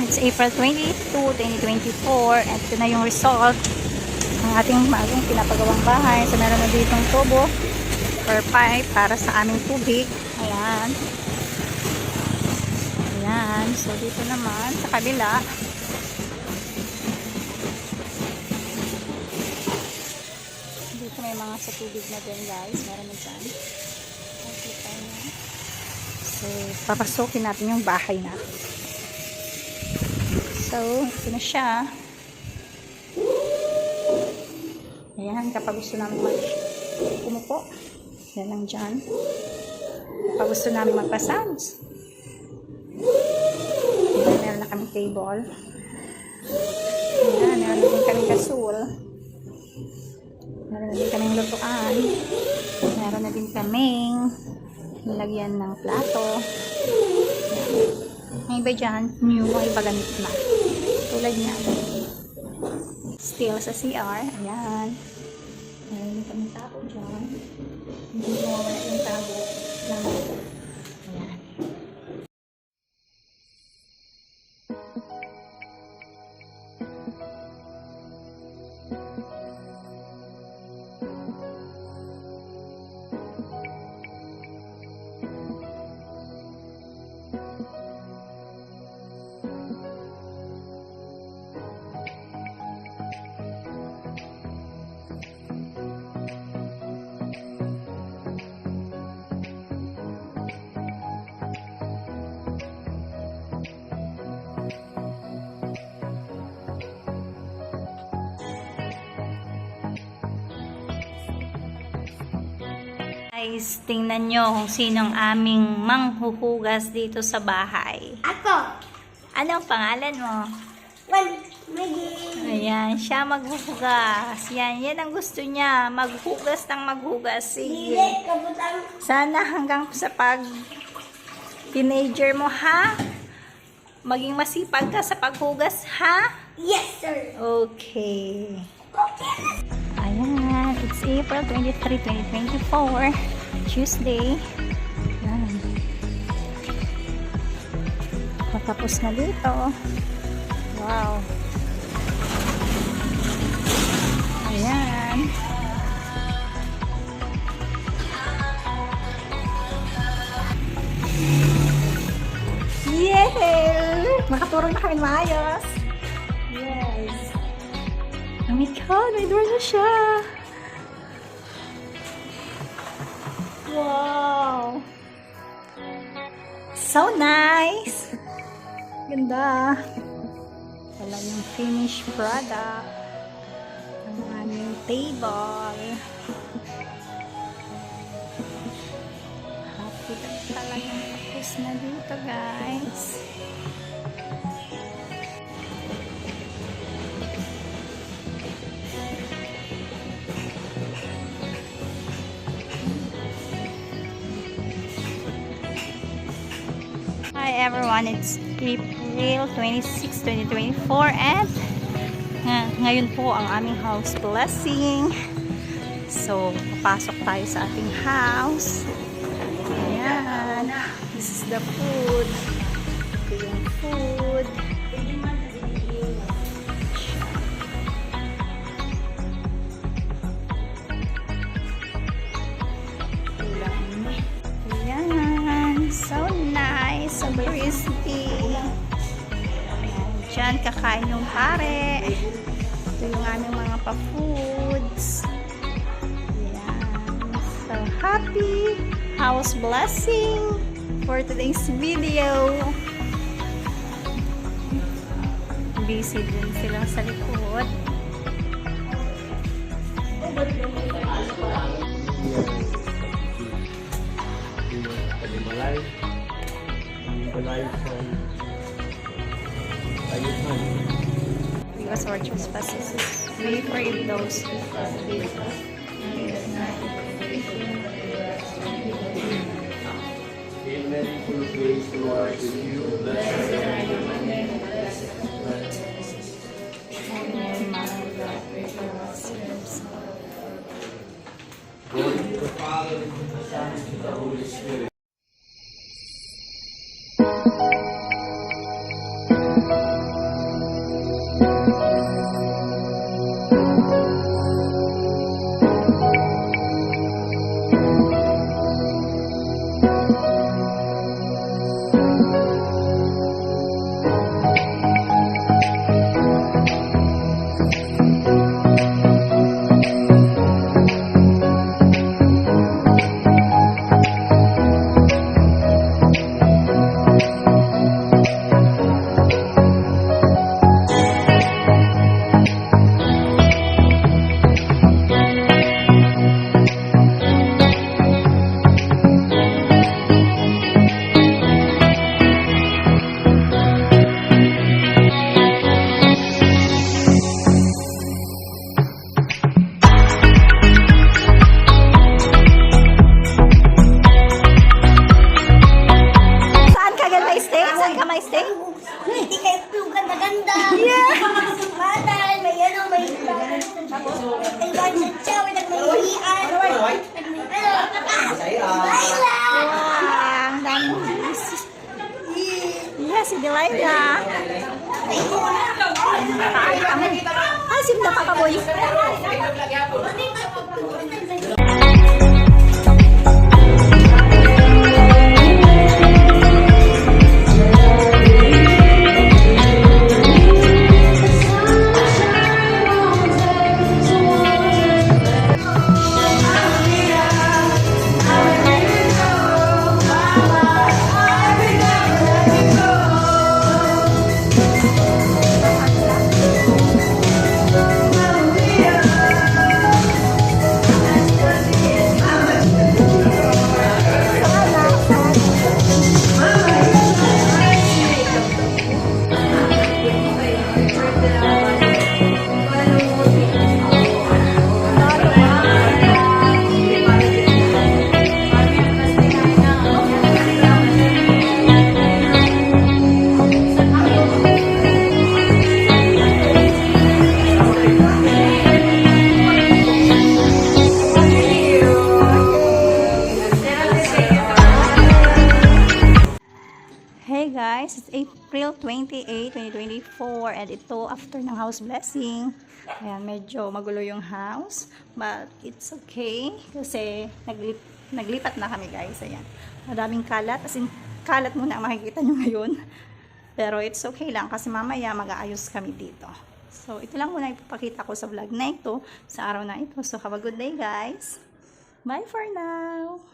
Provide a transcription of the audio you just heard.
It's April 22, 2024 and ito na yung result ng ating bagong pinapagawang bahay. So meron na ditong tubo or pipe para sa aming tubig. Ayan. Ayan. So dito naman sa kabila, dito may mga sa tubig na din guys. Meron na dyan. So papasokin natin yung bahay na. So, ito na siya. Ayan, kapag gusto namin umupo, yan lang dyan. Kapag gusto namin magpa-sounds, ayan, meron na kaming table. Ayan, meron na din kaming kasul. Meron na din kaming lutuan. Meron na din kaming nilagyan ng plato. May iba dyan, new, may iba ganit na. Tulad niya. Still sa CR. Ayan. Ayan, kami tapo dyan. Hindi mo wala yung tabo lang. Ayan. Guys, tingnan nyo kung sinong aming manghuhugas dito sa bahay. Ako! Anong pangalan mo? Magiging. Ayan, siya maghuhugas. Yan ang gusto niya. Maghugas ng maghugas. Sige. Hindi, kabutang. Sana hanggang sa pag teenager mo, ha? Maging masipag ka sa paghugas, ha? Yes, sir. Okay. Okay. Ayan, it's April 23, 2024, Tuesday. Ayan. Patapos na dito. Wow. Ayan. Yay! Makatulong na kami maayos. Yes. Oh my God, may door na siya. Wow. So nice. Ganda. Wala yung finished product. Ang aming table. Happy na talagang tapos na dito, guys. Hi everyone, it's April 26, 2024 and ngayon po ang aming house blessing. So, papasok tayo sa ating house. Ayan. This is the food. Ito yung food. Ayan. So nice. So crispy. Diyan, kakain yung pare. Ito yung aming mga pa-foods. Ayan. So, happy house blessing for today's video. Busy din sila sa likod. Because our trespasses, we forgive those who forgive us. Amen. Full of grace, the Lord is with you. Blessed are you among women. Glory to the Father, and to the Son, and to the Holy Spirit. Hindi kayo yung ganda-ganda. Batay, may ano, may tapos, may kailan sa chow, nagmahihian. Laila! Wow, ang dami. Yes, si Delilah. Ay, si Nakakaboy. Hey guys, it's April 28, 2024 and ito after ng house blessing. Ayan, medyo magulo yung house but it's okay kasi naglipat na kami guys. Ayan, madaming kalat, as in kalat muna ang makikita nyo ngayon. Pero it's okay lang kasi mamaya mag-aayos kami dito. So ito lang muna ipapakita ko sa vlog na ito, sa araw na ito. So have a good day guys. Bye for now!